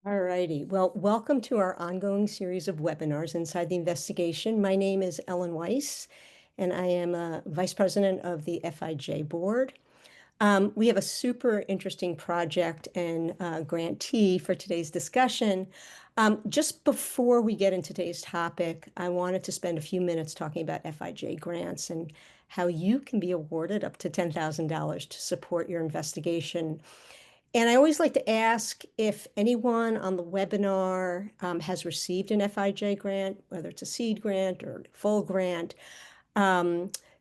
All righty. Well, welcome to our ongoing series of webinars inside the investigation. My name is Ellen Weiss, and I am a Vice President of the FIJ Board. We have a super interesting project and grantee for today's discussion. Just before we get into today's topic, I wanted to spend a few minutes talking about FIJ grants and how you can be awarded up to $10,000 to support your investigation. And I always like to ask if anyone on the webinar has received an FIJ grant, whether it's a seed grant or full grant.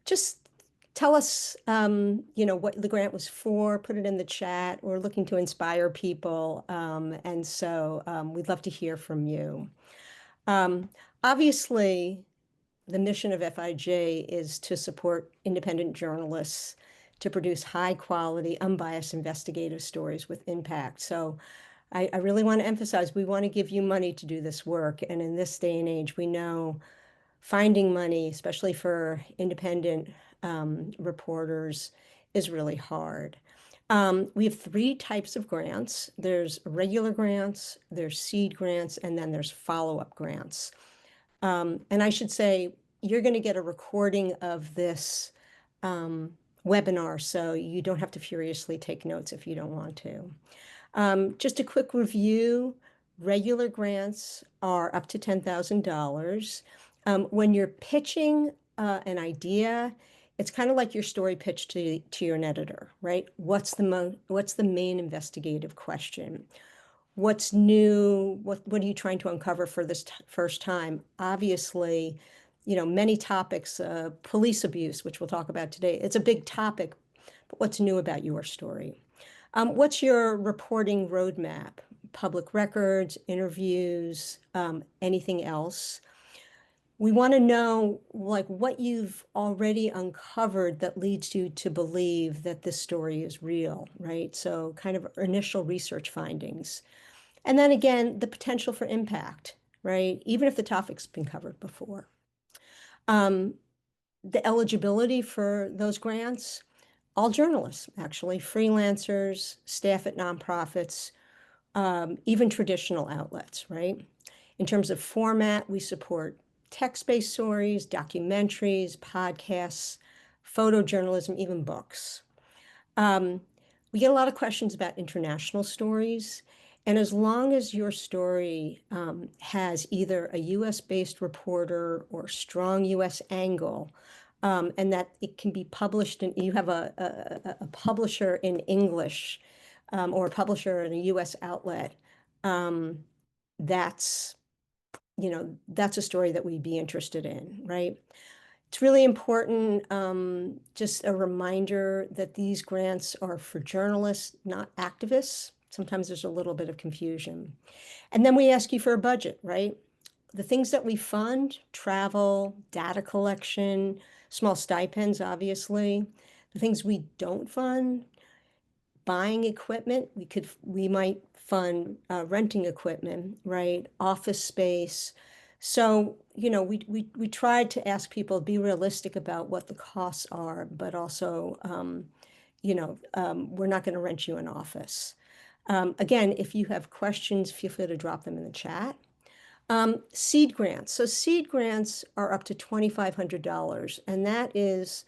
Just tell us, what the grant was for, put it in the chat. We're looking to inspire people. And so we'd love to hear from you. Obviously, the mission of FIJ is to support independent journalists to produce high quality, unbiased investigative stories with impact. So I really want to emphasize, we want to give you money to do this work. And in this day and age, we know finding money, especially for independent reporters, is really hard. We have three types of grants. There's regular grants, there's seed grants, and then there's follow-up grants. And I should say, you're going to get a recording of this webinar, so you don't have to furiously take notes if you don't want to. Just a quick review, regular grants are up to $10,000. When you're pitching an idea, it's kind of like your story pitch to your editor, right? What's the main investigative question? What's new? What are you trying to uncover for this first time? Obviously, many topics, police abuse, which we'll talk about today, it's a big topic, but what's new about your story? What's your reporting roadmap? Public records, interviews, anything else? We want to know what you've already uncovered that leads you to believe that this story is real, right? So kind of initial research findings. And then again, the potential for impact, right? Even if the topic's been covered before. The eligibility for those grants, all journalists, actually, freelancers, staff at nonprofits, even traditional outlets, right? In terms of format, we support text-based stories, documentaries, podcasts, photojournalism, even books. We get a lot of questions about international stories. And as long as your story has either a US-based reporter or strong US angle, and that it can be published, and you have a publisher in English or a publisher in a US outlet, that's a story that we'd be interested in, right? It's really important, just a reminder that these grants are for journalists, not activists. Sometimes there's a little bit of confusion. And then we ask you for a budget, right? The things that we fund, travel, data collection, small stipends, obviously. The things we don't fund, buying equipment, we might fund renting equipment, right? Office space. So, we tried to ask people to be realistic about what the costs are, but also, we're not going to rent you an office. Again, if you have questions, feel free to drop them in the chat. Seed grants. So seed grants are up to $2,500. And that is,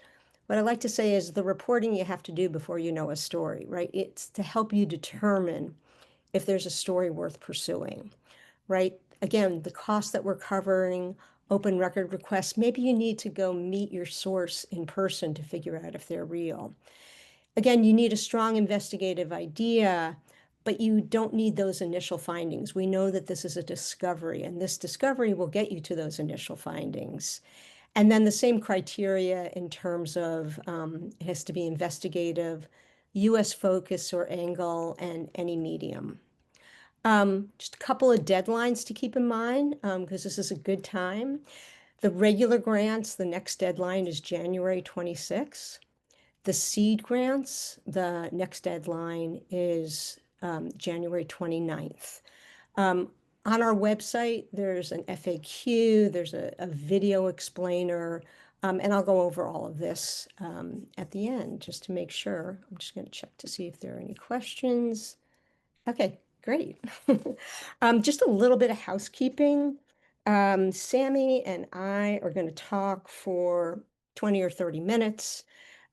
what I like to say is the reporting you have to do before you know a story, right? It's to help you determine if there's a story worth pursuing, right? Again, the cost that we're covering, open record requests, maybe you need to go meet your source in person to figure out if they're real. Again, you need a strong investigative idea, but you don't need those initial findings. We know that this is a discovery, and this discovery will get you to those initial findings. And then the same criteria in terms of it has to be investigative, US focus or angle, and any medium. Just a couple of deadlines to keep in mind, because this is a good time. The regular grants, the next deadline is January 26th. The seed grants, the next deadline is January 29th. On our website, there's an FAQ, there's a video explainer, and I'll go over all of this at the end just to make sure. I'm just going to check to see if there are any questions. Okay, Great. Just a little bit of housekeeping. Sammy and I are going to talk for 20 or 30 minutes.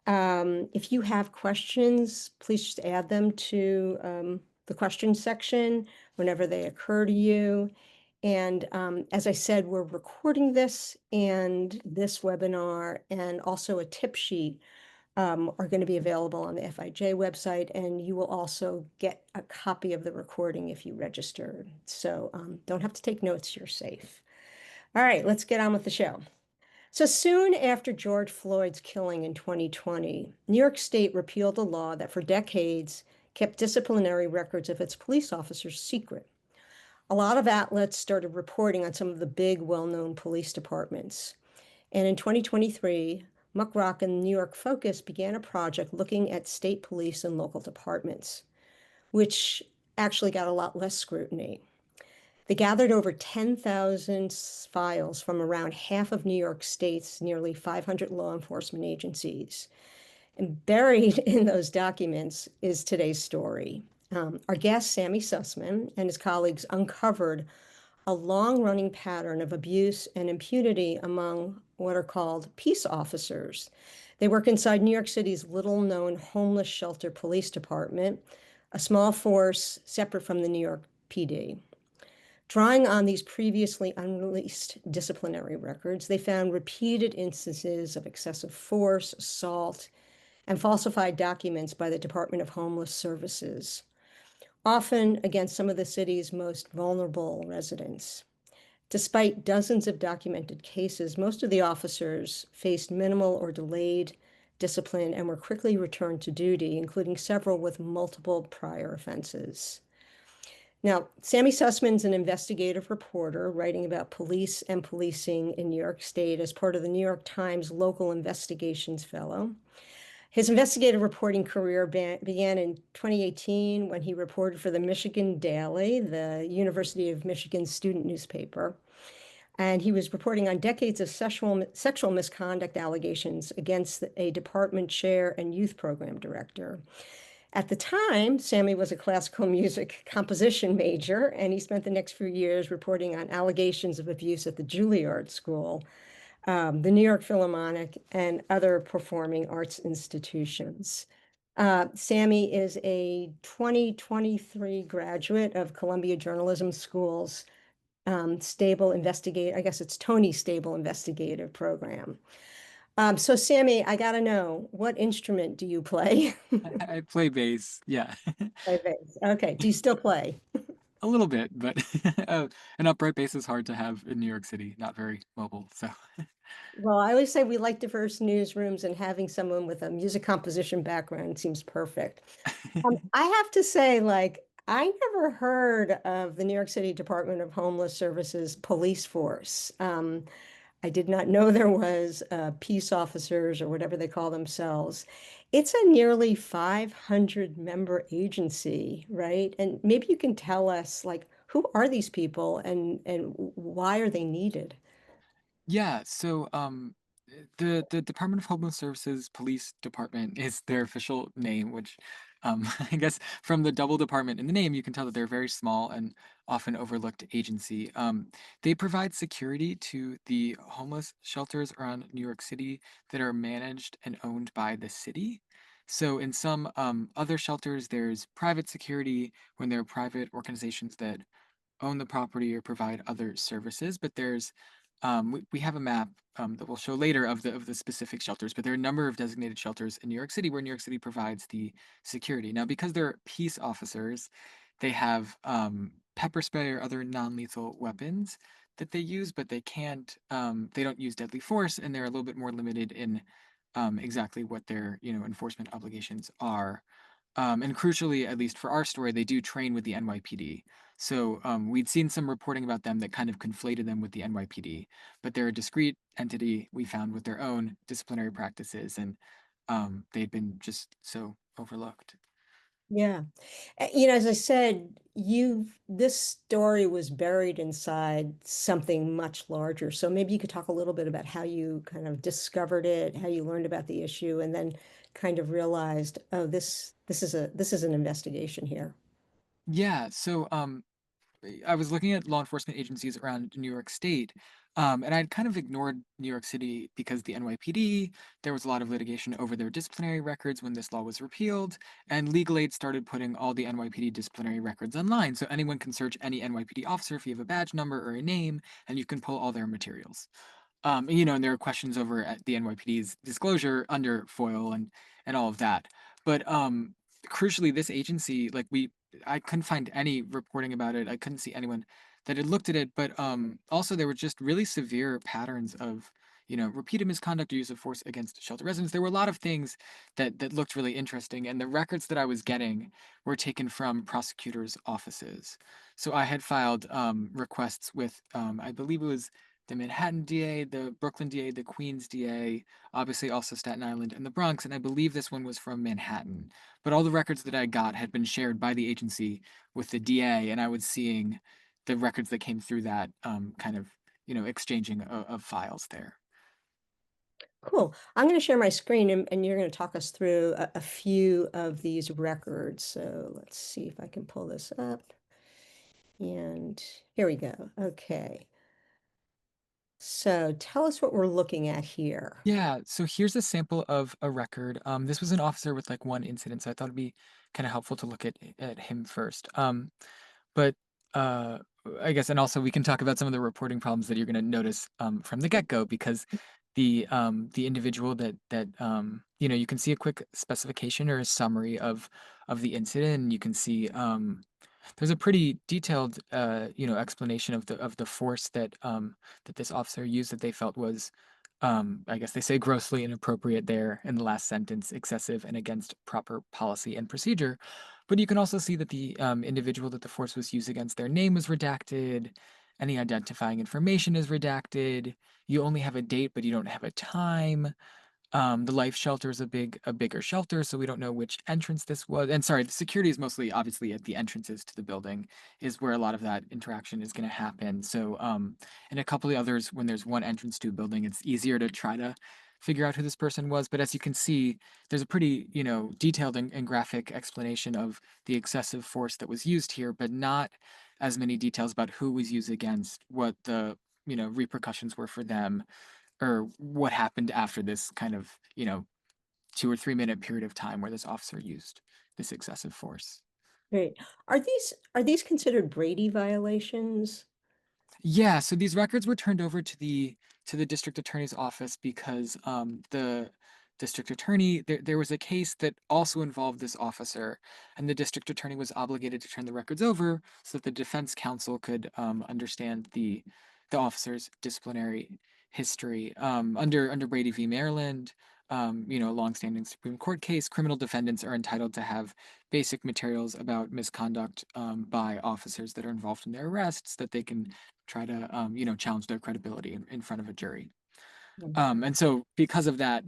If you have questions, please just add them to the question section whenever they occur to you. And as I said, we're recording this and this webinar and also a tip sheet are going to be available on the FIJ website, and you will also get a copy of the recording if you registered. So don't have to take notes, you're safe. All right, let's get on with the show. So soon after George Floyd's killing in 2020, New York State repealed a law that for decades kept disciplinary records of its police officers secret. A lot of outlets started reporting on some of the big, well-known police departments. And in 2023, Muckrock and New York Focus began a project looking at state police and local departments, which actually got a lot less scrutiny. They gathered over 10,000 files from around half of New York State's nearly 500 law enforcement agencies. And buried in those documents is today's story. Our guest, Sammy Sussman, and his colleagues uncovered a long-running pattern of abuse and impunity among what are called peace officers. They work inside New York City's little-known homeless shelter police department, a small force separate from the New York PD. Drawing on these previously unreleased disciplinary records, they found repeated instances of excessive force, assault, and falsified documents by the Department of Homeless Services, often against some of the city's most vulnerable residents. Despite dozens of documented cases, most of the officers faced minimal or delayed discipline and were quickly returned to duty, including several with multiple prior offenses. Now, Sammy Sussman's an investigative reporter writing about police and policing in New York State as part of the New York Times Local Investigations Fellow. His investigative reporting career began in 2018 when he reported for the Michigan Daily, the University of Michigan student newspaper. And he was reporting on decades of sexual misconduct allegations against a department chair and youth program director. At the time, Sammy was a classical music composition major, and he spent the next few years reporting on allegations of abuse at the Juilliard School, the New York Philharmonic, and other performing arts institutions. Sammy is a 2023 graduate of Columbia Journalism School's I guess it's Tony Stable Investigative Program. So Sammy, I gotta know, what instrument do you play? I play bass, yeah. Play bass. Okay, do you still play? A little bit, but an upright bass is hard to have in New York City, not very mobile, so Well, I always say we like diverse newsrooms, and having someone with a music composition background seems perfect. I have to say, like, I never heard of the New York City Department of Homeless Services police force. I did not know there was peace officers or whatever they call themselves. It's a nearly 500 member agency, right? And maybe you can tell us, like, who are these people and why are they needed? Yeah, so, the Department of Homeless Services Police Department is their official name, which, I guess from the double department in the name, you can tell that they're a very small and often overlooked agency. They provide security to the homeless shelters around New York City that are managed and owned by the city. So in some, other shelters, there's private security when there are private organizations that own the property or provide other services, but we have a map that we'll show later of the specific shelters, but there are a number of designated shelters in New York City where New York City provides the security. Now, because they're peace officers, they have pepper spray or other non-lethal weapons that they use, but they don't use deadly force, and they're a little bit more limited in exactly what their enforcement obligations are. And crucially, at least for our story, they do train with the NYPD. So we'd seen some reporting about them that kind of conflated them with the NYPD, but they're a discrete entity we found with their own disciplinary practices, and they'd been just so overlooked. Yeah. As I said, this story was buried inside something much larger. So maybe you could talk a little bit about how you kind of discovered it, how you learned about the issue, and then kind of realized, oh, this is an investigation here. Yeah, so I was looking at law enforcement agencies around New York State, and I'd kind of ignored New York City because the NYPD, there was a lot of litigation over their disciplinary records when this law was repealed, and Legal Aid started putting all the NYPD disciplinary records online. So anyone can search any NYPD officer if you have a badge number or a name, and you can pull all their materials. And there are questions over at the NYPD's disclosure under FOIL and all of that. But crucially, this agency, I couldn't find any reporting about it. I couldn't see anyone that had looked at it. But also, there were just really severe patterns of, repeated misconduct or use of force against shelter residents. There were a lot of things that looked really interesting, and the records that I was getting were taken from prosecutors' offices. So I had filed requests with, I believe it was the Manhattan DA, the Brooklyn DA, the Queens DA, obviously also Staten Island and the Bronx, and I believe this one was from Manhattan. But all the records that I got had been shared by the agency with the DA, and I was seeing the records that came through that kind of, exchanging of files there. Cool. I'm going to share my screen and you're going to talk us through a few of these records. So let's see if I can pull this up. And here we go. Okay. So tell us what we're looking at here. Yeah, so here's a sample of a record. This was an officer with like one incident, so I thought it'd be kind of helpful to look at him first. But uh, I guess, and also we can talk about some of the reporting problems that you're going to notice from the get-go, because the individual you can see a quick specification or a summary of the incident, and you can see there's a pretty detailed explanation of the force that this officer used that they felt was I guess they say grossly inappropriate there in the last sentence, excessive and against proper policy and procedure. But you can also see that the individual that the force was used against, their name was redacted, any identifying information is redacted. You only have a date, but you don't have a time. The life shelter is a bigger shelter, so we don't know which entrance this was. And sorry, the security is mostly obviously at the entrances to the building is where a lot of that interaction is going to happen. So, and a couple of others, when there's one entrance to a building, it's easier to try to figure out who this person was. But as you can see, there's a pretty, detailed and graphic explanation of the excessive force that was used here, but not as many details about who was used against, what the, repercussions were for them, or what happened after this kind of, 2 or 3 minute period of time where this officer used this excessive force. Great. Are these considered Brady violations? Yeah, so these records were turned over to the district attorney's office because the district attorney there was a case that also involved this officer, and the district attorney was obligated to turn the records over so that the defense counsel could understand the officer's disciplinary history. Under Brady v. Maryland, a longstanding Supreme Court case, criminal defendants are entitled to have basic materials about misconduct by officers that are involved in their arrests that they can try to challenge their credibility in front of a jury. And so because of that,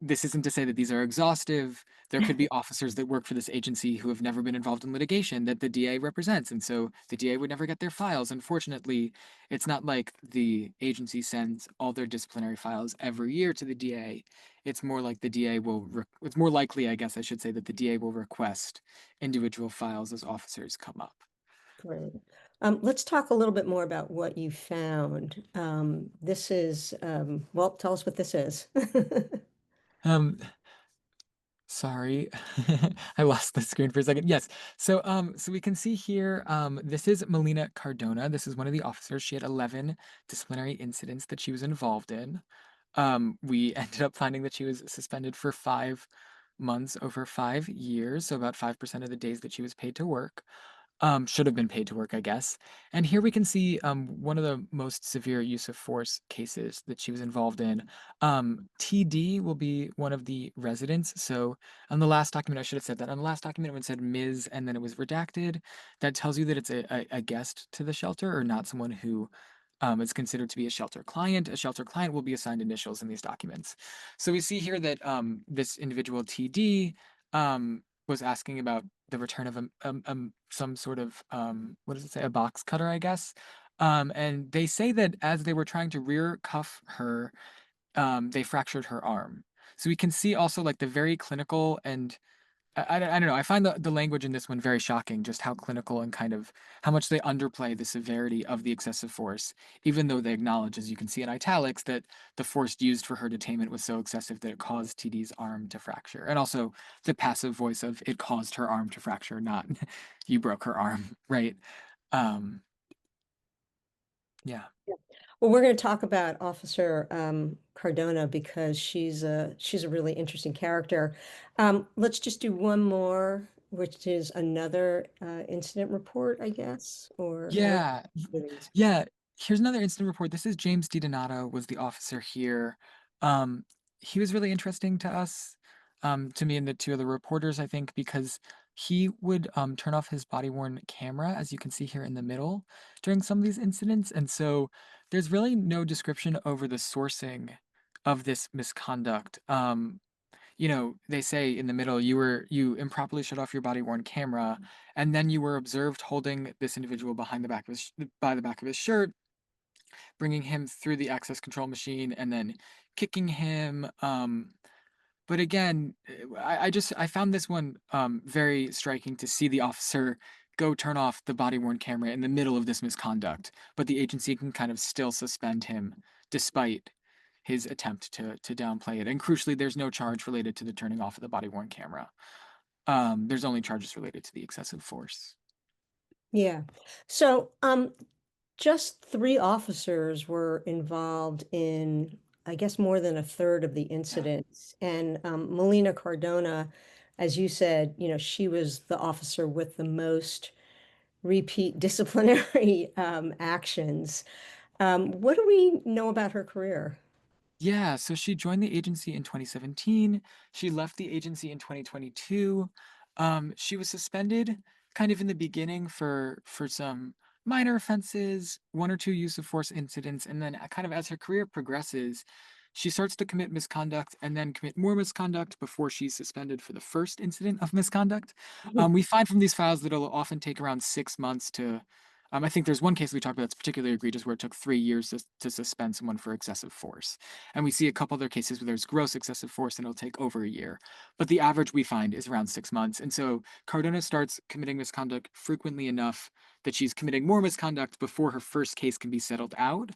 this isn't to say that these are exhaustive. There could be officers that work for this agency who have never been involved in litigation that the DA represents, and so the DA would never get their files. Unfortunately, it's not like the agency sends all their disciplinary files every year to the DA. It's more like the DA it's more likely, I guess I should say, that the DA will request individual files as officers come up. Great. Let's talk a little bit more about what you found. This is, well, tell us what this is. Um, Sorry, I lost the screen for a second. Yes. So we can see here, this is Melina Cardona. This is one of the officers. She had 11 disciplinary incidents that she was involved in. We ended up finding that she was suspended for 5 months over 5 years, so about 5% of the days that she was paid to work. Should have been paid to work, I guess. And here we can see one of the most severe use of force cases that she was involved in. TD will be one of the residents. So on the last document, I should have said that. On the last document, when it said Ms. and then it was redacted, that tells you that it's a guest to the shelter or not someone who is considered to be a shelter client. A shelter client will be assigned initials in these documents. So we see here that this individual TD was asking about the return of some sort of what does it say, a box cutter, I guess. And they say that as they were trying to rear cuff her, they fractured her arm. So we can see also like the very clinical and I don't know. I find the language in this one very shocking, just how clinical and kind of how much they underplay the severity of the excessive force, even though they acknowledge, as you can see in italics, that the force used for her detainment was so excessive that it caused TD's arm to fracture. And also the passive voice of it caused her arm to fracture, not you broke her arm, right? Um, yeah. Well, we're going to talk about Officer Cardona because she's a really interesting character. Let's just do one more, which is another incident report, I guess, or I don't Yeah. know. Yeah, here's another incident report. This is James DiDonato was the officer here. Um, he was really interesting to us, to me and the two other reporters, I think, because he would turn off his body-worn camera, as you can see here in the middle, during some of these incidents. And so there's really no description over the sourcing of this misconduct. They say in the middle, you improperly shut off your body-worn camera, and then you were observed holding this individual behind the back of by the back of his shirt, bringing him through the access control machine, and then kicking him. But again, I found this one very striking to see the officer go turn off the body-worn camera in the middle of this misconduct, but the agency can kind of still suspend him despite his attempt to downplay it. And crucially, there's no charge related to the turning off of the body-worn camera. There's only charges related to the excessive force. Yeah. So, just three officers were involved in, I guess, more than a third of the Yeah. incidents. And Melina Cardona, as you said, she was the officer with the most repeat disciplinary actions. What do we know about her career? Yeah, so she joined the agency in 2017. She left the agency in 2022. She was suspended kind of in the beginning for some minor offenses, one or two use of force incidents, and then kind of as her career progresses, she starts to commit misconduct and then commit more misconduct before she's suspended for the first incident of misconduct. We find from these files that it'll often take around 6 months to I think there's one case we talked about that's particularly egregious where it took 3 years to suspend someone for excessive force. And we see a couple other cases where there's gross excessive force and it'll take over a year. But the average we find is around 6 months. And so Cardona starts committing misconduct frequently enough that she's committing more misconduct before her first case can be settled out.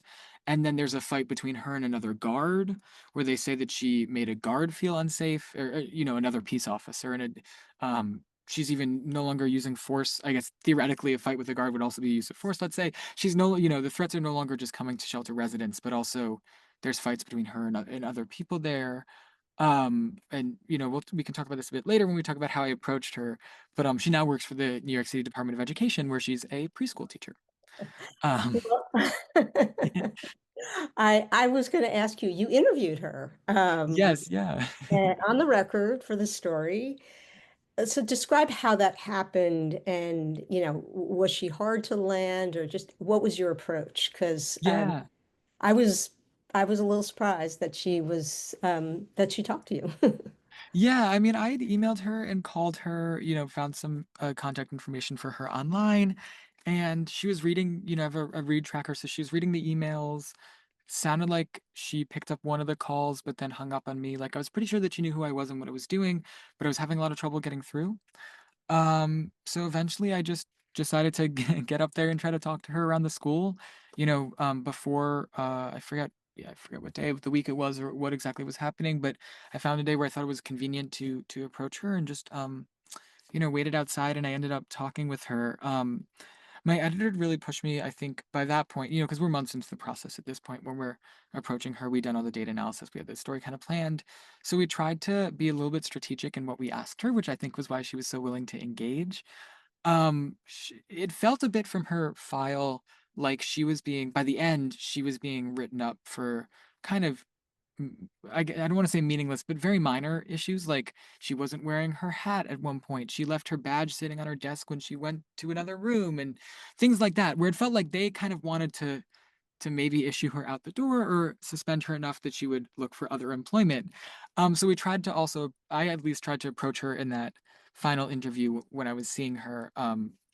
And then there's a fight between her and another guard where they say that she made a guard feel unsafe, or another peace officer. She's even no longer using force. I guess theoretically, a fight with a guard would also be use of force. Let's say she's the threats are no longer just coming to shelter residents, but also there's fights between her and other people there. And we can talk about this a bit later when we talk about how I approached her. But she now works for the New York City Department of Education, where she's a preschool teacher. Um, Well, I was going to ask you, you interviewed her yes, yeah. on the record for the story. So describe how that happened and, was she hard to land or just what was your approach? Because Yeah. I was I was a little surprised that she talked to you. Yeah, I mean, I had emailed her and called her, found some contact information for her online, and she was reading, I have a read tracker, so she was reading the emails. Sounded like she picked up one of the calls, but then hung up on me. Like I was pretty sure that she knew who I was and what I was doing, but I was having a lot of trouble getting through. So eventually I just decided to get up there and try to talk to her around the school, before I forget what day of the week it was or what exactly was happening, but I found a day where I thought it was convenient to approach her and just waited outside and I ended up talking with her. My editor had really pushed me, I think, by that point, because we're months into the process at this point when we're approaching her. We'd done all the data analysis, we had the story kind of planned. So we tried to be a little bit strategic in what we asked her, which I think was why she was so willing to engage. It felt a bit from her file like by the end, she was being written up for kind of I don't want to say meaningless, but very minor issues. Like she wasn't wearing her hat at one point. She left her badge sitting on her desk when she went to another room and things like that, where it felt like they kind of wanted to maybe issue her out the door or suspend her enough that she would look for other employment. So I at least tried to approach her in that final interview when I was seeing her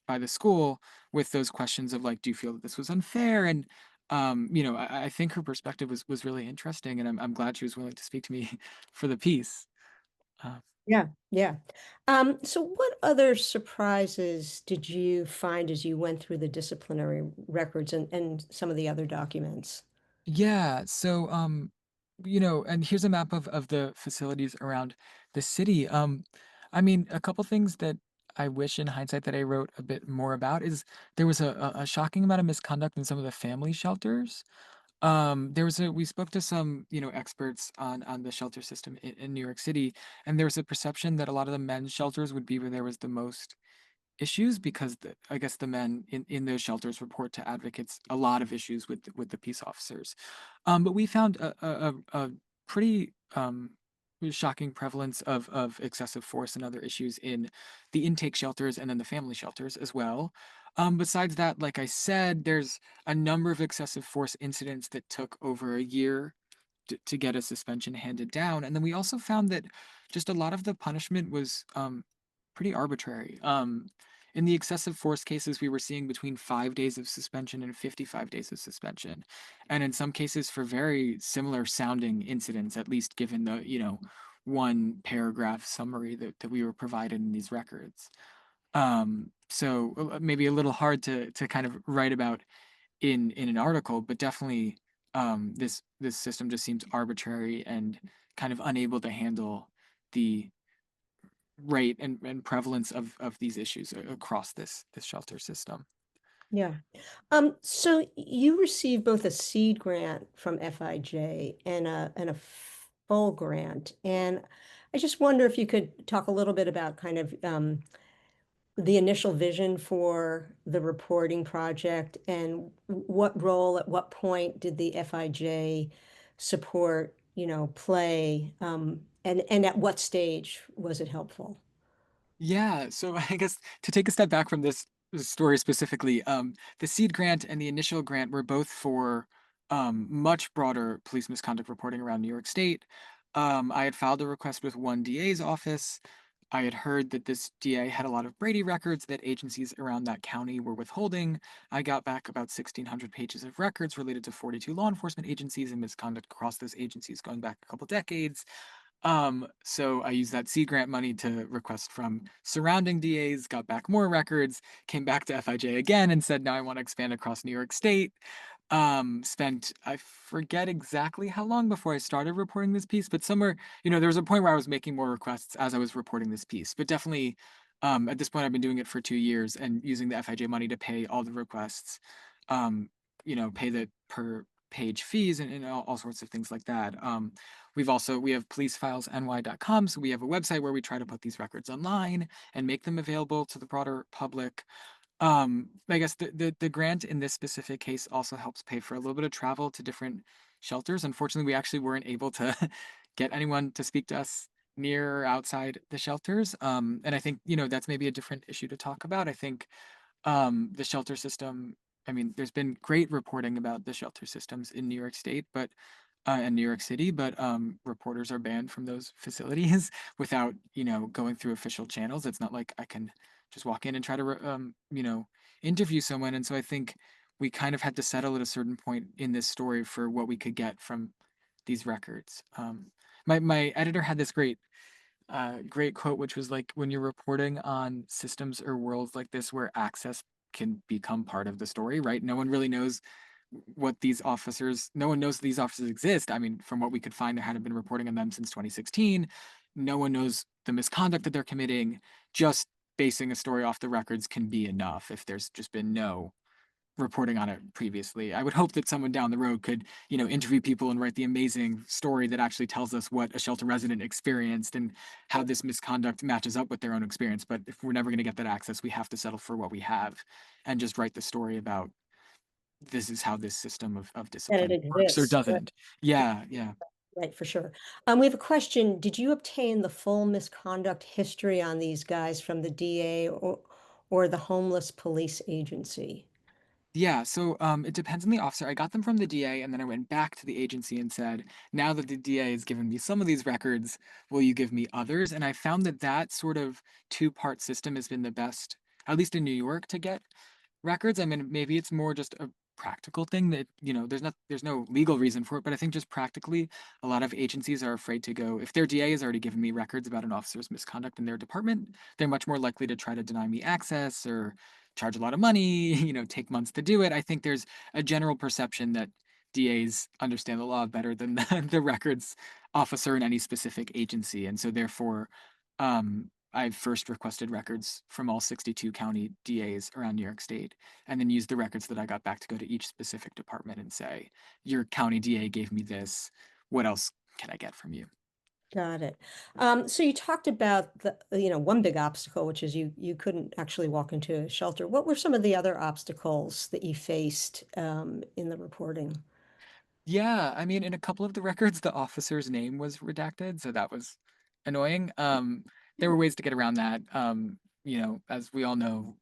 by the school with those questions of like, do you feel that this was unfair? And I think her perspective was really interesting, and I'm glad she was willing to speak to me for the piece. Yeah, yeah. So what other surprises did you find as you went through the disciplinary records and some of the other documents? Yeah, so and here's a map of the facilities around the city. I mean, a couple things that I wish in hindsight that I wrote a bit more about is there was a shocking amount of misconduct in some of the family shelters. There was a we spoke to some, experts on the shelter system in New York City, and there was a perception that a lot of the men's shelters would be where there was the most issues because I guess the men in those shelters report to advocates a lot of issues with the peace officers. But we found a pretty shocking prevalence of excessive force and other issues in the intake shelters and then the family shelters as well. Besides that, like I said, there's a number of excessive force incidents that took over a year to get a suspension handed down. And then we also found that just a lot of the punishment was pretty arbitrary. In the excessive force cases, we were seeing between 5 days of suspension and 55 days of suspension. And in some cases, for very similar sounding incidents, at least given the, one paragraph summary that we were provided in these records. So maybe a little hard to kind of write about in an article, but definitely this system just seems arbitrary and kind of unable to handle the rate and prevalence of these issues across this shelter system. Yeah. So you received both a seed grant from FIJ and a full grant. And I just wonder if you could talk a little bit about kind of the initial vision for the reporting project and what role at what point did the FIJ support, play, and at what stage was it helpful? Yeah, so I guess to take a step back from this story specifically, the seed grant and the initial grant were both for much broader police misconduct reporting around New York State. I had filed a request with one DA's office. I had heard that this DA had a lot of Brady records that agencies around that county were withholding. I got back about 1,600 pages of records related to 42 law enforcement agencies and misconduct across those agencies going back a couple decades. So I used that seed grant money to request from surrounding DAs, got back more records, came back to FIJ again and said, now I want to expand across New York State. Spent, I forget exactly how long before I started reporting this piece, but somewhere, there was a point where I was making more requests as I was reporting this piece, but definitely, at this point, I've been doing it for 2 years and using the FIJ money to pay all the requests, pay the per page fees and all sorts of things like that. We have policefilesny.com, so we have a website where we try to put these records online and make them available to the broader public. I guess the grant in this specific case also helps pay for a little bit of travel to different shelters. Unfortunately, we actually weren't able to get anyone to speak to us near or outside the shelters. And I think, that's maybe a different issue to talk about. I think the shelter system, I mean, there's been great reporting about the shelter systems in New York State, but and New York City, but reporters are banned from those facilities without, going through official channels. It's not like I can just walk in and try to, interview someone. And so I think we kind of had to settle at a certain point in this story for what we could get from these records. My editor had this great quote, which was like, when you're reporting on systems or worlds like this where access can become part of the story, right? No one really knows no one knows these officers exist. I mean, from what we could find, there hadn't been reporting on them since 2016. No one knows the misconduct that they're committing. Just basing a story off the records can be enough if there's just been no reporting on it previously. I would hope that someone down the road could, interview people and write the amazing story that actually tells us what a shelter resident experienced and how this misconduct matches up with their own experience. But if we're never going to get that access, we have to settle for what we have and just write the story about this is how this system of That it discipline works or exists, right? doesn't. Yeah, yeah. Right, for sure. We have a question. Did you obtain the full misconduct history on these guys from the DA or the homeless police agency? Yeah, so it depends on the officer. I got them from the DA, and then I went back to the agency and said, "Now that the DA has given me some of these records, will you give me others?" And I found that that sort of two-part system has been the best, at least in New York, to get records. I mean, maybe it's more just practical thing that, there's no legal reason for it, but I think just practically, a lot of agencies are afraid to go. If their DA has already given me records about an officer's misconduct in their department, they're much more likely to try to deny me access or charge a lot of money, take months to do it. I think there's a general perception that DAs understand the law better than the records officer in any specific agency. And so therefore, I first requested records from all 62 county DAs around New York State, and then used the records that I got back to go to each specific department and say, your county DA gave me this. What else can I get from you? Got it. So you talked about one big obstacle, which is you couldn't actually walk into a shelter. What were some of the other obstacles that you faced in the reporting? Yeah, I mean, in a couple of the records, the officer's name was redacted, so that was annoying. There were ways to get around that. As we all know,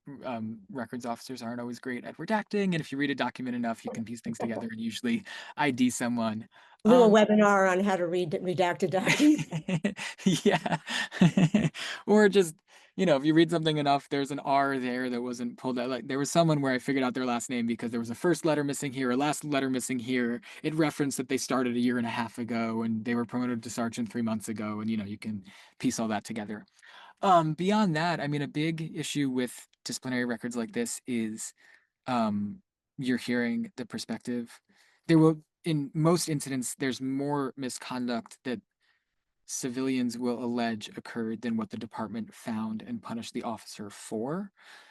records officers aren't always great at redacting, and if you read a document enough, you can piece things together and usually ID someone. Little webinar on how to read redacted documents. Yeah. Or just, if you read something enough, there's an R there that wasn't pulled out. Like there was someone where I figured out their last name because there was a first letter missing here, a last letter missing here. It referenced that they started a year and a half ago and they were promoted to sergeant 3 months ago. And you can piece all that together. Beyond that, I mean, a big issue with disciplinary records like this is um, you're hearing the perspective. There will, in most incidents, there's more misconduct that civilians will allege occurred than what the department found and punished the officer for.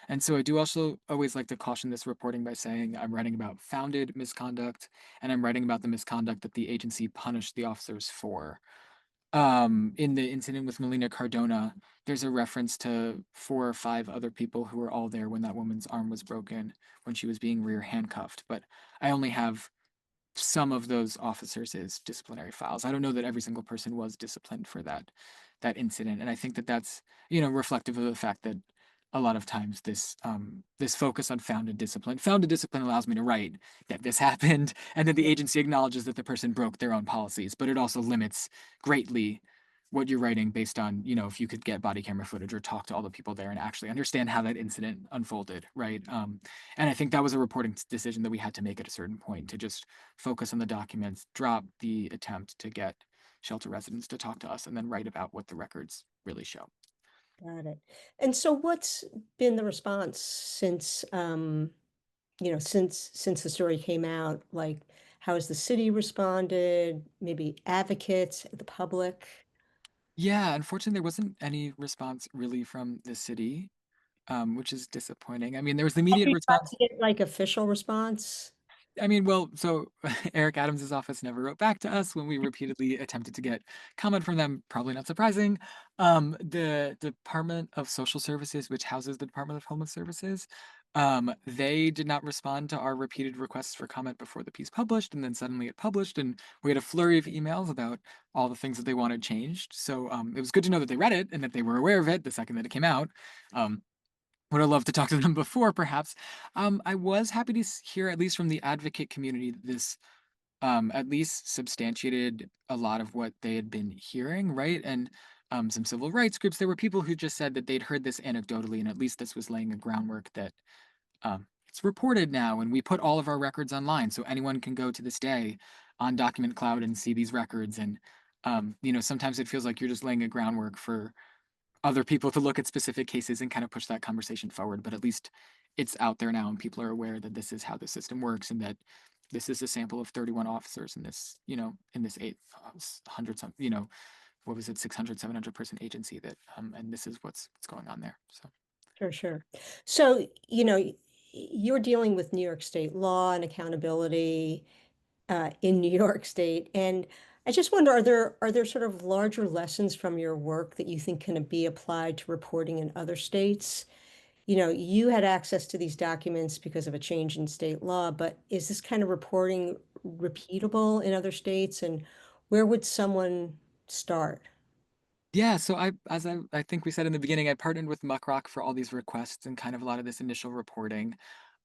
And so I do also always like to caution this reporting by saying I'm writing about founded misconduct and I'm writing about the misconduct that the agency punished the officers for. In the incident with Melina Cardona, there's a reference to 4 or 5 other people who were all there when that woman's arm was broken when she was being rear handcuffed. But I only have some of those officers as disciplinary files. I don't know that every single person was disciplined for that incident, and I think that that's reflective of the fact that a lot of times this focus on founded discipline allows me to write that this happened and that the agency acknowledges that the person broke their own policies, but it also limits greatly what you're writing based on if you could get body camera footage or talk to all the people there and actually understand how that incident unfolded, right? And I think that was a reporting decision that we had to make at a certain point to just focus on the documents, drop the attempt to get shelter residents to talk to us, and then write about what the records really show. Got it. And so what's been the response since the story came out? Like, how has the city responded? Maybe advocates, the public? Yeah, unfortunately, there wasn't any response really from the city, which is disappointing. I mean, there was the Have immediate you tried response. to get like official response? I mean, well, so Eric Adams's office never wrote back to us when we repeatedly attempted to get comment from them. Probably not surprising. The Department of Social Services, which houses the Department of Homeless Services, they did not respond to our repeated requests for comment before the piece published, and then suddenly it published, and we had a flurry of emails about all the things that they wanted changed. So it was good to know that they read it and that they were aware of it the second that it came out. Um, would have loved to talk to them before, perhaps. I was happy to hear, at least from the advocate community, that this at least substantiated a lot of what they had been hearing, right? And some civil rights groups, there were people who just said that they'd heard this anecdotally, and at least this was laying a groundwork that it's reported now, and we put all of our records online, so anyone can go to this day on Document Cloud and see these records. And sometimes it feels like you're just laying a groundwork for other people to look at specific cases and kind of push that conversation forward. But at least it's out there now and people are aware that this is how the system works and that this is a sample of 31 officers in this, in this 800 some, what was it, 600, 700 person agency that, and this is what's going on there. So. Sure, sure. So, you're dealing with New York State law and accountability in New York State. And I just wonder, are there sort of larger lessons from your work that you think can be applied to reporting in other states? You had access to these documents because of a change in state law, but is this kind of reporting repeatable in other states? And where would someone start? Yeah, so I think we said in the beginning, I partnered with Muckrock for all these requests and kind of a lot of this initial reporting.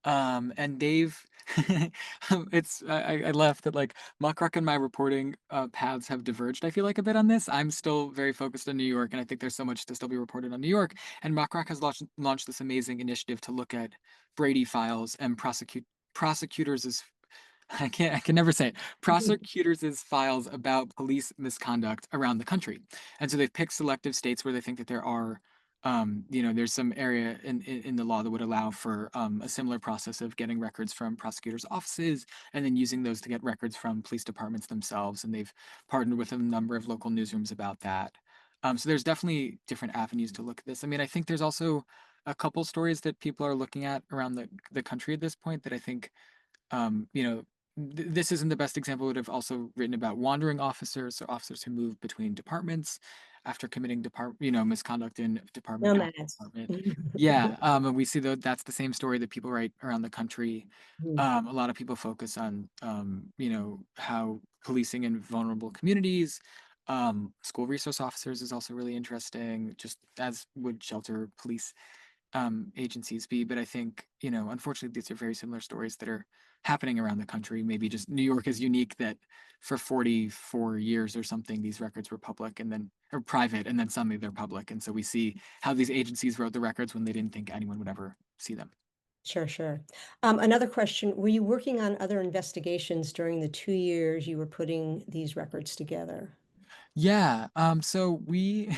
And they've I laughed that like Muckrock and my reporting paths have diverged, I feel like, a bit on this. I'm still very focused on New York, and I think there's so much to still be reported on New York. And Muckrock has launched this amazing initiative to look at Brady files and prosecutors' I can never say it. Prosecutors' files about police misconduct around the country. And so they've picked selective states where they think that there are, there's some area in the law that would allow for a similar process of getting records from prosecutors' offices and then using those to get records from police departments themselves. And they've partnered with a number of local newsrooms about that. So there's definitely different avenues to look at this. I mean, I think there's also a couple stories that people are looking at around the country at this point that I think um, you know, this isn't the best example. Would have also written about wandering officers, so officers who move between departments after committing misconduct in department after Nomads. department. Yeah, and we see that that's the same story that people write around the country. A lot of people focus on, how policing in vulnerable communities. School resource officers is also really interesting, just as would shelter police agencies be. But I think, unfortunately, these are very similar stories that are happening around the country. Maybe just New York is unique that for 44 years or something, these records were public and then or private, and then suddenly they're public. And so we see how these agencies wrote the records when they didn't think anyone would ever see them. Sure, sure. Another question, were you working on other investigations during the 2 years you were putting these records together? Yeah. So we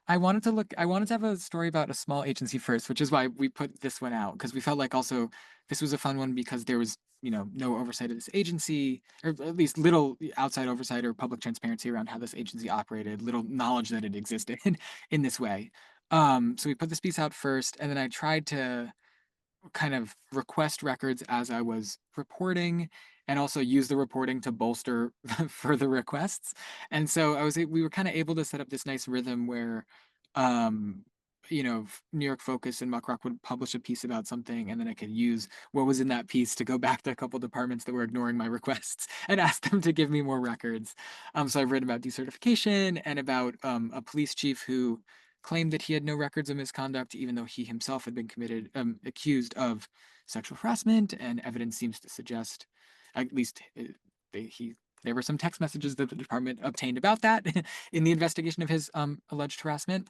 I wanted to have a story about a small agency first, which is why we put this one out, because we felt like also this was a fun one because there was, no oversight of this agency, or at least little outside oversight or public transparency around how this agency operated, little knowledge that it existed in this way. So we put this piece out first, and then I tried to kind of request records as I was reporting and also use the reporting to bolster further requests. And so we were kind of able to set up this nice rhythm where um New York Focus and Muckrock would publish a piece about something, and then I could use what was in that piece to go back to a couple departments that were ignoring my requests and ask them to give me more records. So I've written about decertification and about a police chief who claimed that he had no records of misconduct, even though he himself had been accused of sexual harassment, and evidence seems to suggest, at least he there were some text messages that the department obtained about that in the investigation of his alleged harassment.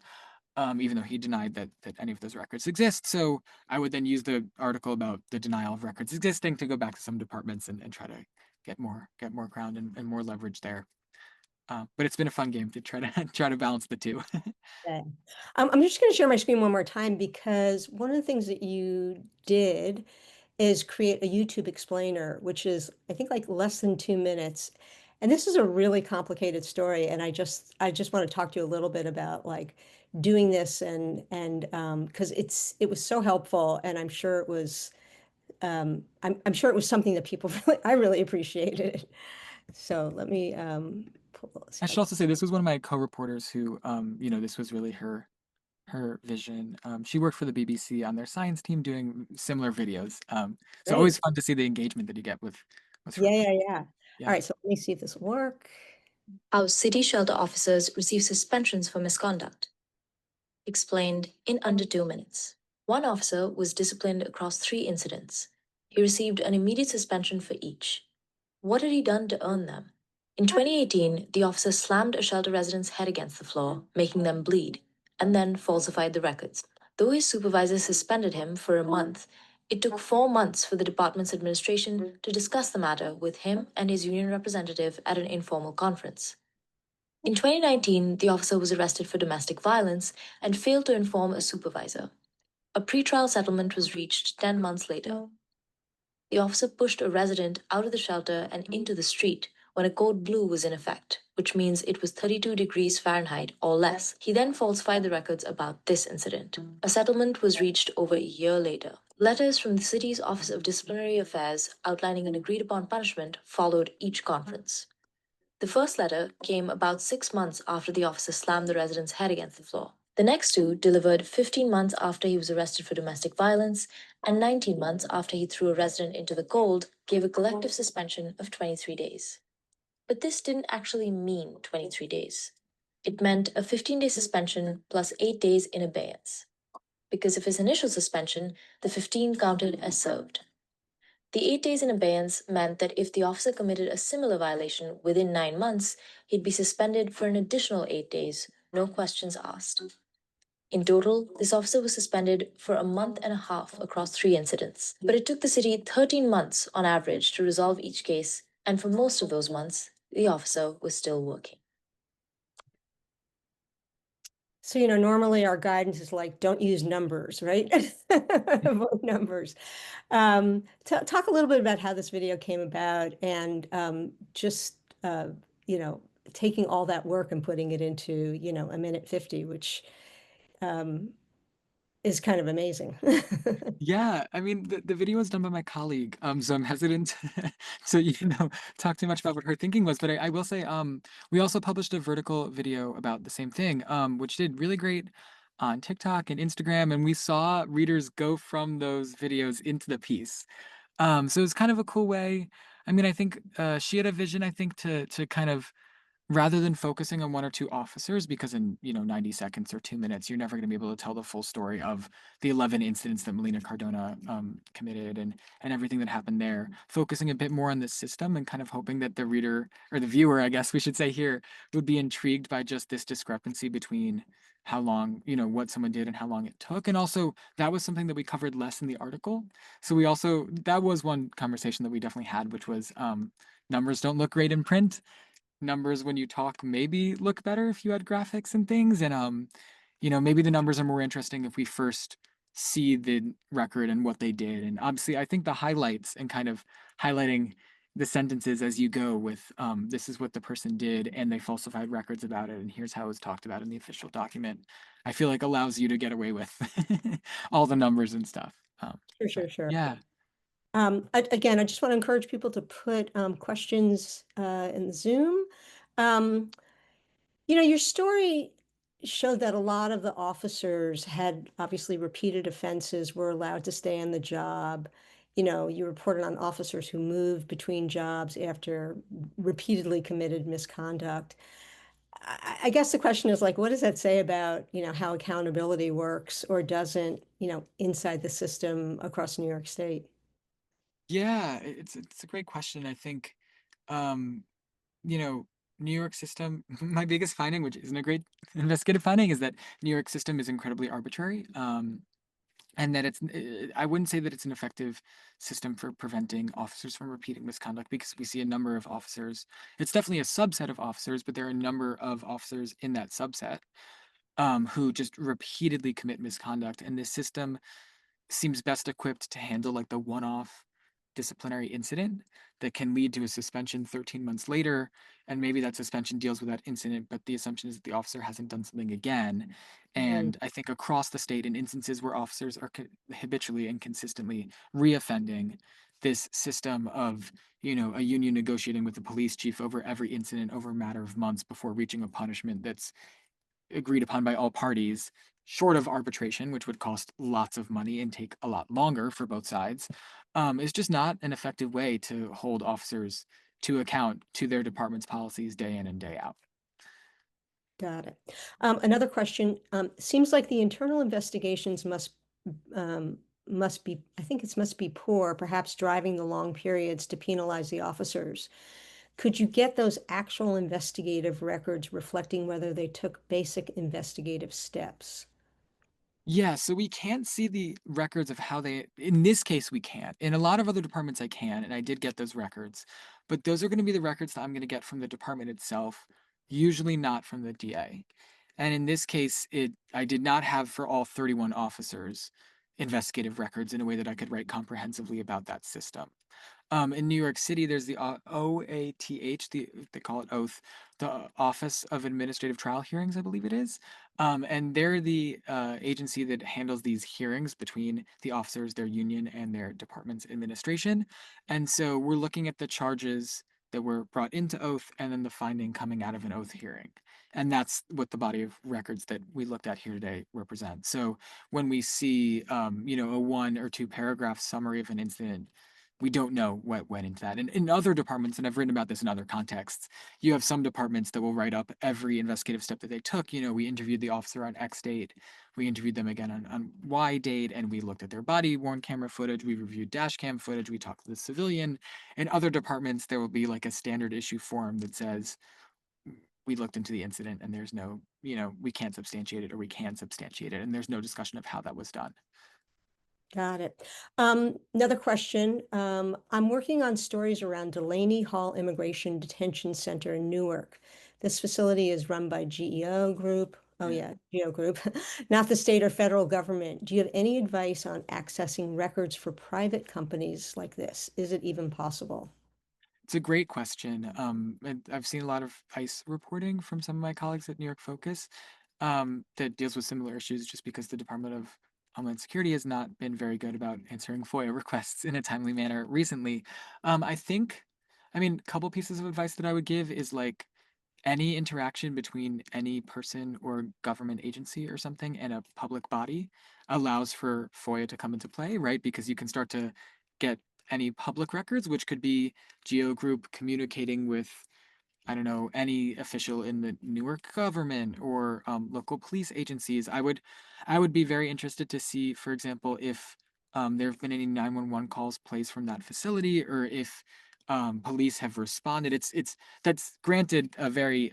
Even though he denied that any of those records exist. So I would then use the article about the denial of records existing to go back to some departments and try to get more ground and more leverage there. But it's been a fun game to try to try to balance the two. Okay. I'm just gonna share my screen one more time because one of the things that you did is create a YouTube explainer, which is, I think, like less than 2 minutes. And this is a really complicated story, and I just want to talk to you a little bit about like doing this and because it was so helpful, and I'm sure it was I'm sure it was something that people really I really appreciated. So let me see I if I should also say this was one of my co-reporters who, this was really her vision. She worked for the BBC on their science team doing similar videos. So great. always fun to see the engagement that you get with Yeah, reporting. yeah, yeah. All Yeah. right, so let me see if this will work. How city shelter officers receive suspensions for misconduct. Explained in under 2 minutes. One officer was disciplined across 3 incidents. He received an immediate suspension for each. What had he done to earn them? In 2018, the officer slammed a shelter resident's head against the floor, making them bleed, and then falsified the records. Though his supervisor suspended him for a month, it took 4 months for the department's administration to discuss the matter with him and his union representative at an informal conference. In 2019, the officer was arrested for domestic violence and failed to inform a supervisor. A pretrial settlement was reached 10 months later. The officer pushed a resident out of the shelter and into the street when a code blue was in effect, which means it was 32 degrees Fahrenheit or less. He then falsified the records about this incident. A settlement was reached over a year later. Letters from the city's Office of Disciplinary Affairs outlining an agreed upon punishment followed each conference. The first letter came about 6 months after the officer slammed the resident's head against the floor. The next two, delivered 15 months after he was arrested for domestic violence and 19 months after he threw a resident into the cold, gave a collective suspension of 23 days. But this didn't actually mean 23 days. It meant a 15-day suspension plus 8 days in abeyance. Because of his initial suspension, the 15 counted as served. The 8 days in abeyance meant that if the officer committed a similar violation within 9 months, he'd be suspended for an additional 8 days, no questions asked. In total, this officer was suspended for a month and a half across 3 incidents. But it took the city 13 months on average to resolve each case, and for most of those months, the officer was still working. So, you know, normally our guidance is like, don't use numbers, right? Avoid numbers. Talk a little bit about how this video came about and just, you know, taking all that work and putting it into, you know, a minute 50, which um, is kind of amazing. Yeah, I mean the video was done by my colleague, so I'm hesitant to talk too much about what her thinking was. But I will say, we also published a vertical video about the same thing, which did really great on TikTok and Instagram, and we saw readers go from those videos into the piece. So it's kind of a cool way. I mean, I think she had a vision, I think, to kind of rather than focusing on one or two officers, because in 90 seconds or 2 minutes you're never going to be able to tell the full story of the 11 incidents that Melina Cardona committed and everything that happened there, focusing a bit more on the system and kind of hoping that the reader, or the viewer, I guess we should say here, would be intrigued by just this discrepancy between how long, what someone did and how long it took. And also that was something that we covered less in the article. So that was one conversation that we definitely had, which was numbers don't look great in print. Numbers when you talk maybe look better if you had graphics and things. And maybe the numbers are more interesting if we first see the record and what they did. And obviously I think the highlights and kind of highlighting the sentences as you go with this is what the person did and they falsified records about it and here's how it was talked about in the official document, I feel like allows you to get away with all the numbers and stuff. Sure. Yeah. Again, I just want to encourage people to put questions in the Zoom. Um, you know, your story showed that a lot of the officers had obviously repeated offenses, were allowed to stay on the job. You know, you reported on officers who moved between jobs after repeatedly committed misconduct. I guess the question is like, what does that say about, you know, how accountability works or doesn't, you know, inside the system across New York State? Yeah, it's a great question. I think um you know, New York system, my biggest finding, which isn't a great investigative finding, is that New York system is incredibly arbitrary. And that I wouldn't say that it's an effective system for preventing officers from repeating misconduct because we see a number of officers. It's definitely a subset of officers, but there are a number of officers in that subset who just repeatedly commit misconduct. And this system seems best equipped to handle like the one-off disciplinary incident that can lead to a suspension 13 months later, and maybe that suspension deals with that incident, but the assumption is that the officer hasn't done something again. Right. And I think across the state, in instances where officers are habitually and consistently reoffending, this system of a union negotiating with the police chief over every incident over a matter of months before reaching a punishment that's agreed upon by all parties, short of arbitration, which would cost lots of money and take a lot longer for both sides, is just not an effective way to hold officers to account to their department's policies day in and day out. Got it. Another question, seems like the internal investigations must be, I think it must be poor, perhaps driving the long periods to penalize the officers. Could you get those actual investigative records reflecting whether they took basic investigative steps? Yeah, so we can't see the records of how they, in this case, we can't. In a lot of other departments, I can, and I did get those records. But those are going to be the records that I'm going to get from the department itself, usually not from the DA. And in this case, I did not have for all 31 officers investigative records in a way that I could write comprehensively about that system. In New York City, there's the OATH, they call it Oath, the Office of Administrative Trial Hearings, I believe it is. And they're the agency that handles these hearings between the officers, their union, and their department's administration. And so we're looking at the charges that were brought into Oath and then the finding coming out of an Oath hearing. And that's what the body of records that we looked at here today represent. So when we see, a 1 or 2 paragraph summary of an incident, we don't know what went into that. And in other departments, and I've written about this in other contexts, you have some departments that will write up every investigative step that they took. We interviewed the officer on X date, we interviewed them again on Y date, and we looked at their body worn camera footage, we reviewed dash cam footage, we talked to the civilian. In other departments, there will be like a standard issue form that says, we looked into the incident and there's no, we can't substantiate it or we can substantiate it. And there's no discussion of how that was done. Got it. Another question. I'm working on stories around Delaney Hall Immigration Detention Center in Newark. This facility is run by GEO Group. Oh Yeah. yeah, GEO Group, not the state or federal government. Do you have any advice on accessing records for private companies like this? Is it even possible? It's a great question. And I've seen a lot of ICE reporting from some of my colleagues at New York Focus that deals with similar issues just because the Department of Homeland Security has not been very good about answering FOIA requests in a timely manner recently. I mean, a couple pieces of advice that I would give is like any interaction between any person or government agency or something and a public body allows for FOIA to come into play, right? Because you can start to get any public records, which could be Geo Group communicating with, I don't know, any official in the Newark government or local police agencies. I would be very interested to see, for example, if there have been any 911 calls placed from that facility, or if police have responded. That's granted a very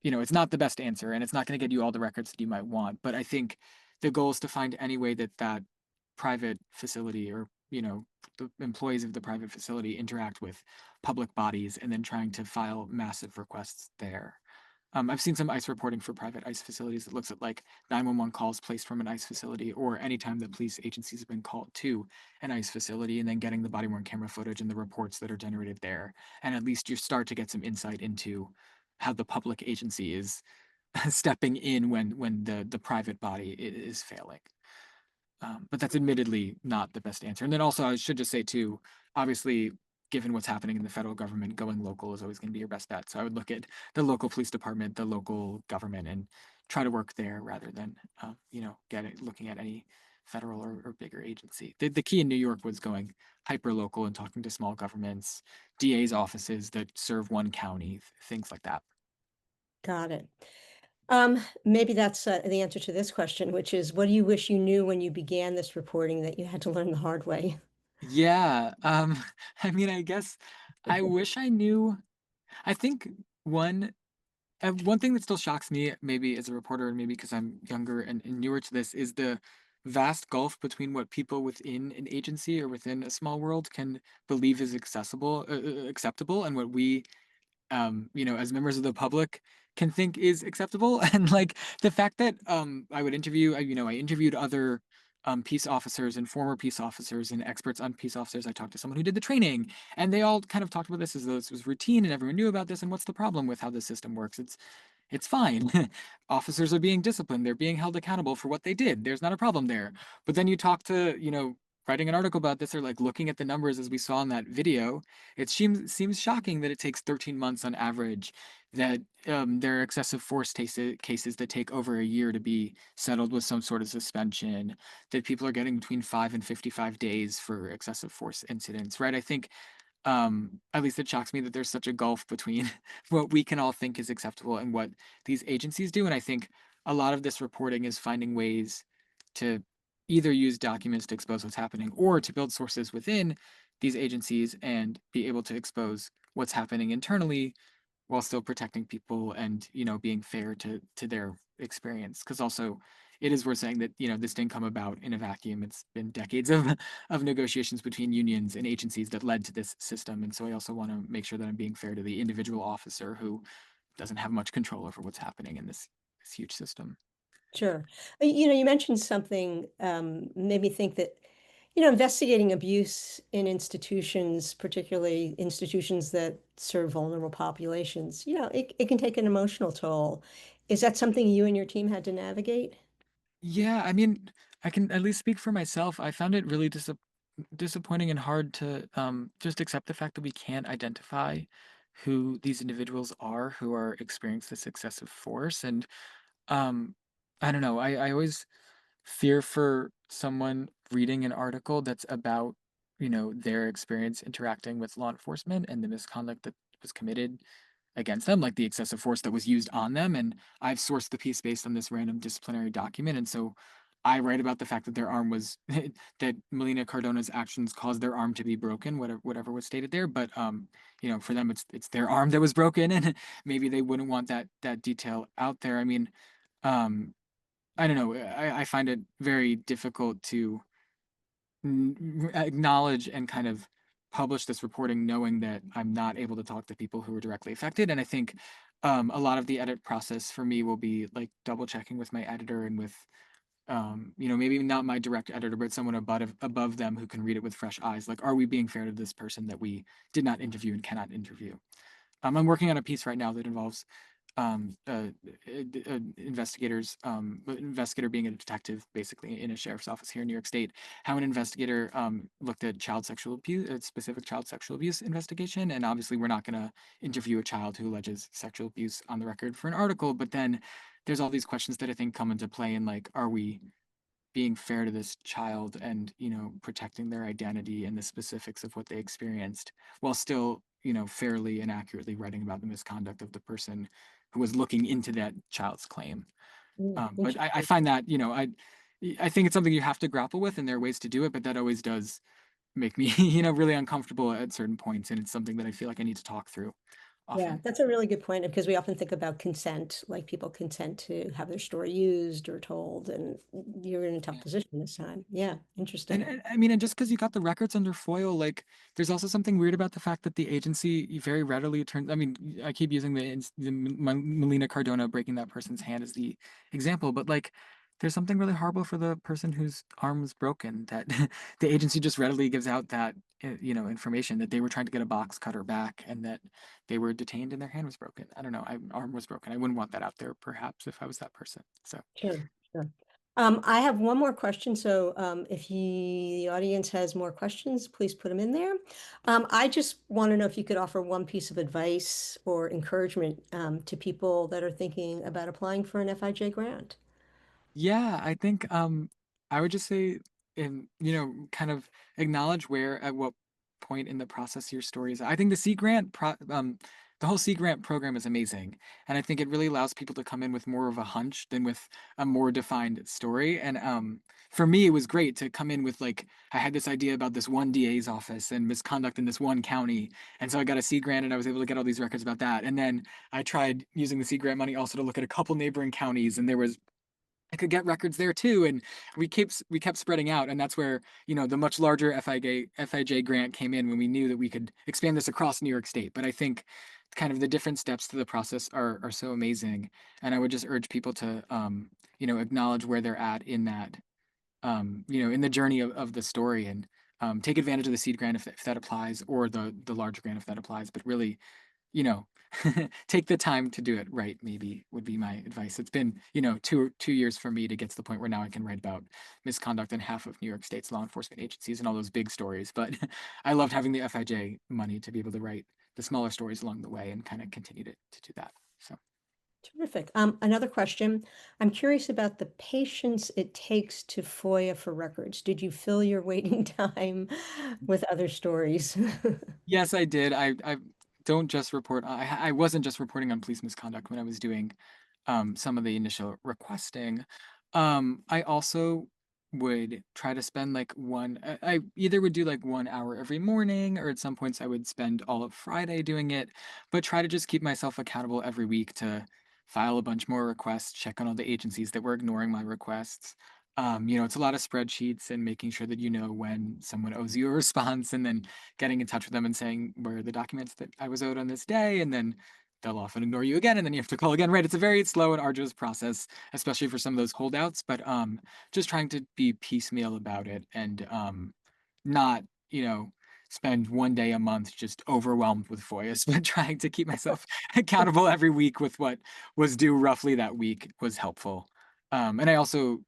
it's not the best answer, and it's not going to get you all the records that you might want. But I think the goal is to find any way that that private facility or the employees of the private facility interact with public bodies and then trying to file massive requests there. I've seen some ICE reporting for private ICE facilities that looks at like 911 calls placed from an ICE facility or anytime that police agencies have been called to an ICE facility and then getting the body worn camera footage and the reports that are generated there. And at least you start to get some insight into how the public agency is stepping in when the private body is failing. But that's admittedly not the best answer. And then also, I should just say too, obviously, given what's happening in the federal government, going local is always going to be your best bet. So I would look at the local police department, the local government, and try to work there rather than, looking at any federal or bigger agency. The key in New York was going hyper local and talking to small governments, DA's offices that serve one county, things like that. Got it. Maybe that's the answer to this question, which is, what do you wish you knew when you began this reporting that you had to learn the hard way? Yeah. I mean, I guess I wish I knew. I think one one thing that still shocks me, maybe as a reporter, and maybe because I'm younger and newer to this, is the vast gulf between what people within an agency or within a small world can believe is acceptable, and what we as members of the public can think is acceptable. And like the fact that I would interview, I interviewed other peace officers and former peace officers and experts on peace officers. I talked to someone who did the training, and they all kind of talked about this as though this was routine and everyone knew about this. And what's the problem with how the system works? It's fine. Officers are being disciplined. They're being held accountable for what they did. There's not a problem there. But then you talk to, writing an article about this or like looking at the numbers as we saw in that video, it seems shocking that it takes 13 months on average, that there are excessive force cases that take over a year to be settled with some sort of suspension, that people are getting between 5 and 55 days for excessive force incidents, right? I think at least it shocks me that there's such a gulf between what we can all think is acceptable and what these agencies do. And I think a lot of this reporting is finding ways to either use documents to expose what's happening or to build sources within these agencies and be able to expose what's happening internally while still protecting people and being fair to their experience. Because also it is worth saying that this didn't come about in a vacuum. It's been decades of of negotiations between unions and agencies that led to this system. And so I also want to make sure that I'm being fair to the individual officer who doesn't have much control over what's happening in this huge system. Sure. You mentioned something, made me think that, investigating abuse in institutions, particularly institutions that serve vulnerable populations, it can take an emotional toll. Is that something you and your team had to navigate? Yeah, I mean, I can at least speak for myself. I found it really disappointing and hard to just accept the fact that we can't identify who these individuals are who are experiencing this excessive force. And um, I don't know, I always fear for someone reading an article that's about, their experience interacting with law enforcement and the misconduct that was committed against them, like the excessive force that was used on them. And I've sourced the piece based on this random disciplinary document. And so I write about the fact that their arm was that Melina Cardona's actions caused their arm to be broken, whatever was stated there. But you know, for them it's their arm that was broken, and maybe they wouldn't want that detail out there. I mean, um, I don't know. I find it very difficult to acknowledge and kind of publish this reporting knowing that I'm not able to talk to people who are directly affected. And I think a lot of the edit process for me will be like double checking with my editor and with you know, maybe not my direct editor, but someone above them who can read it with fresh eyes. Like, are we being fair to this person that we did not interview and cannot interview? I'm working on a piece right now that involves um, uh, investigators, investigator being a detective, basically in a sheriff's office here in New York State. How an investigator looked at child sexual abuse, a specific child sexual abuse investigation, and obviously we're not going to interview a child who alleges sexual abuse on the record for an article. But then there's all these questions that I think come into play, and like, are we being fair to this child and you know protecting their identity and the specifics of what they experienced while still you know fairly and accurately writing about the misconduct of the person who was looking into that child's claim. But I Interesting. find that you know I think it's something you have to grapple with and there are ways to do it, but that always does make me you know really uncomfortable at certain points, and it's something that I feel like I need to talk through Yeah, often. that's a really good point because we often think about consent, like people consent to have their story used or told, and you're in a tough Yeah. position this time. Yeah, interesting. And I mean, and just because you got the records under FOIL, like, there's also something weird about the fact that the agency very readily turns. I mean, I keep using Melina Cardona breaking that person's hand as the example, but like, there's something really horrible for the person whose arm was broken that the agency just readily gives out that you know information that they were trying to get a box cutter back and that they were detained and their hand was broken. I don't know, arm was broken. I wouldn't want that out there, perhaps, if I was that person. So. Sure, sure. I have one more question. So if the audience has more questions, please put them in there. I just want to know if you could offer one piece of advice or encouragement to people that are thinking about applying for an FIJ grant. Yeah, I think I would just say and you know, kind of acknowledge where at what point in the process your story is. I think the whole Sea Grant program is amazing. And I think it really allows people to come in with more of a hunch than with a more defined story. And for me it was great to come in with like I had this idea about this one DA's office and misconduct in this one county. And so I got a Sea Grant and I was able to get all these records about that. And then I tried using the Sea Grant money also to look at a couple neighboring counties and there was I could get records there too, and we kept spreading out, and that's where you know the much larger FIJ grant came in when we knew that we could expand this across New York State. But I think kind of the different steps to the process are so amazing, and I would just urge people to you know acknowledge where they're at in that you know in the journey of the story and take advantage of the seed grant if that applies or the large grant if that applies. But really you know, take the time to do it right, maybe would be my advice. It's been, you know, two years for me to get to the point where now I can write about misconduct in half of New York State's law enforcement agencies and all those big stories. But I loved having the FIJ money to be able to write the smaller stories along the way and kind of continue to do that. So Terrific. Another question. I'm curious about the patience it takes to FOIA for records. Did you fill your waiting time with other stories? yes, I did. I don't just report. I wasn't just reporting on police misconduct when I was doing some of the initial requesting. I also would try to spend like I either would do like 1 hour every morning, or at some points I would spend all of Friday doing it, but try to just keep myself accountable every week to file a bunch more requests, check on all the agencies that were ignoring my requests. You know, it's a lot of spreadsheets and making sure that you know when someone owes you a response and then getting in touch with them and saying, where are the documents that I was owed on this day? And then they'll often ignore you again and then you have to call again. Right. It's a very slow and arduous process, especially for some of those holdouts, but just trying to be piecemeal about it and not, you know, spend 1 day a month just overwhelmed with FOIAs, but trying to keep myself accountable every week with what was due roughly that week was helpful. And I also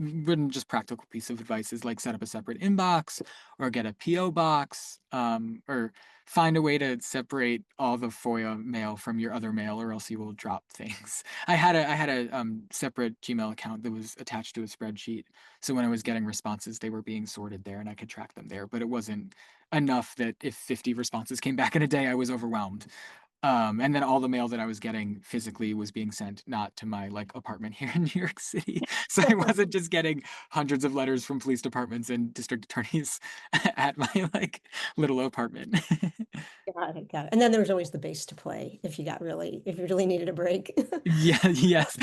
wouldn't just practical piece of advice is like set up a separate inbox or get a PO box or find a way to separate all the FOIA mail from your other mail, or else you will drop things. I had a separate Gmail account that was attached to a spreadsheet, so when I was getting responses, they were being sorted there, and I could track them there. But it wasn't enough that if 50 responses came back in a day, I was overwhelmed. And then all the mail that I was getting physically was being sent not to my like apartment here in New York City. So I wasn't just getting hundreds of letters from police departments and district attorneys at my like little apartment. Got it, got it. And then there was always the bass to play if you really needed a break. Yeah, yes.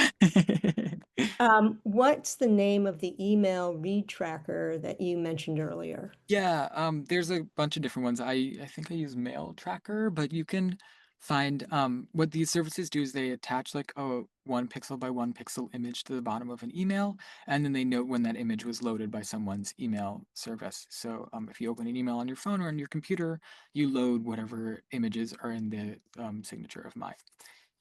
What's the name of the email read tracker that you mentioned earlier? Yeah, there's a bunch of different ones. I think I use Mail Tracker, but you can find what these services do is they attach like a 1 pixel by 1 pixel image to the bottom of an email, and then they note when that image was loaded by someone's email service. So if you open an email on your phone or on your computer, you load whatever images are in the signature of my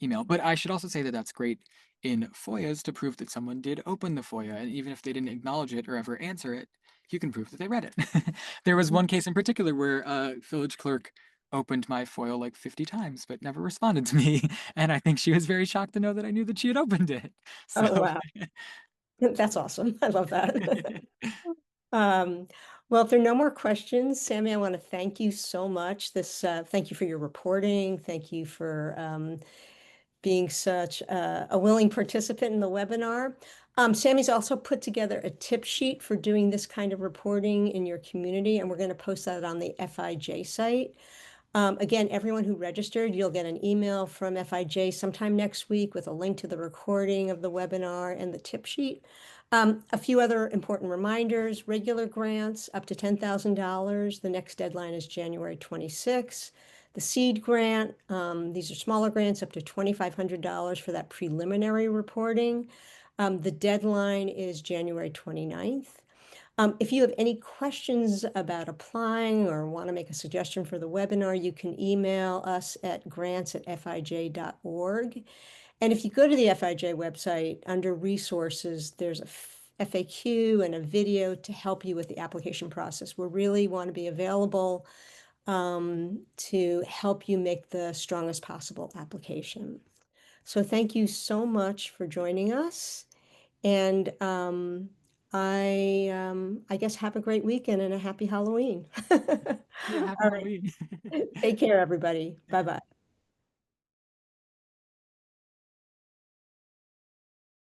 email. But I should also say that that's great in FOIAs to prove that someone did open the FOIA, and even if they didn't acknowledge it or ever answer it, you can prove that they read it. There was one case in particular where a village clerk opened my FOIL like 50 times but never responded to me. And I think she was very shocked to know that I knew that she had opened it. So Oh, wow. That's awesome. I love that. Um, well, if there are no more questions, Sammy, I want to thank you so much. Thank you for your reporting. Thank you for being such a willing participant in the webinar. Sammy's also put together a tip sheet for doing this kind of reporting in your community, and we're going to post that on the FIJ site. Again, everyone who registered, you'll get an email from FIJ sometime next week with a link to the recording of the webinar and the tip sheet. A few other important reminders: regular grants up to $10,000. The next deadline is January 26th. The seed grant, these are smaller grants up to $2,500 for that preliminary reporting. The deadline is January 29th. If you have any questions about applying or want to make a suggestion for the webinar, you can email us at grants@fij.org. And if you go to the FIJ website, under resources, there's a FAQ and a video to help you with the application process. We really want to be available to help you make the strongest possible application. So thank you so much for joining us. And I guess have a great weekend and a happy Halloween. yeah, happy All right. Halloween. Take care, everybody. Bye-bye.